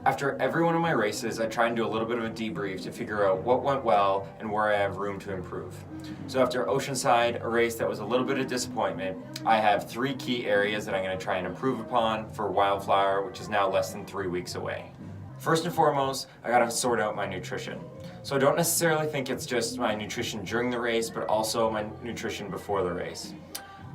After every one of my races, I try and do a little bit of a debrief to figure out what went well and where I have room to improve. So after Oceanside, a race that was a little bit of disappointment, I have 3 key areas that I'm going to try and improve upon for Wildflower, which is now less than 3 weeks away. First and foremost, I gotta sort out my nutrition. So I don't necessarily think it's just my nutrition during the race, but also my nutrition before the race.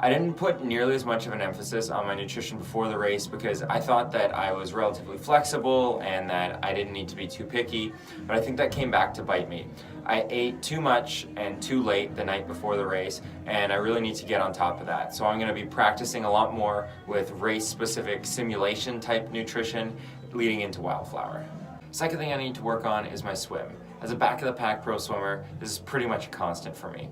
I didn't put nearly as much of an emphasis on my nutrition before the race because I thought that I was relatively flexible and that I didn't need to be too picky, but I think that came back to bite me. I ate too much and too late the night before the race, and I really need to get on top of that. So I'm going to be practicing a lot more with race-specific simulation type nutrition leading into Wildflower. Second thing I need to work on is my swim. As a back-of-the-pack pro swimmer, this is pretty much a constant for me.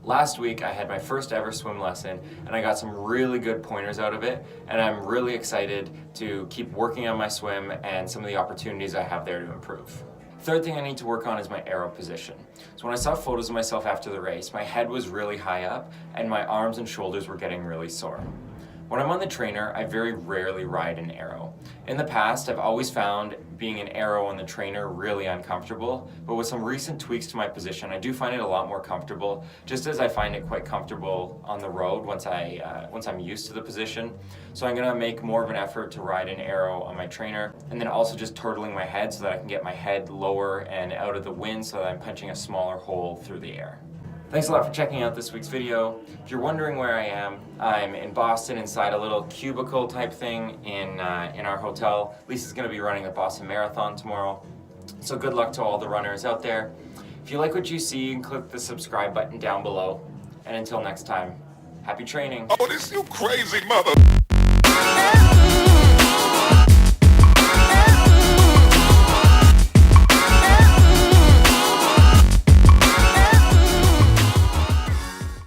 Last week I had my first ever swim lesson and I got some really good pointers out of it, and I'm really excited to keep working on my swim and some of the opportunities I have there to improve. Third thing I need to work on is my aero position. So when I saw photos of myself after the race, my head was really high up and my arms and shoulders were getting really sore. When I'm on the trainer, I very rarely ride an aero. In the past, I've always found being an aero on the trainer really uncomfortable, but with some recent tweaks to my position, I do find it a lot more comfortable, just as I find it quite comfortable on the road once I'm used to the position. So I'm gonna make more of an effort to ride an aero on my trainer, and then also just turtling my head so that I can get my head lower and out of the wind so that I'm punching a smaller hole through the air. Thanks a lot for checking out this week's video. If you're wondering where I am, I'm in Boston inside a little cubicle type thing in our hotel. Lisa's going to be running the Boston Marathon tomorrow. So good luck to all the runners out there. If you like what you see, click the subscribe button down below. And until next time, happy training. Oh, this you crazy mother.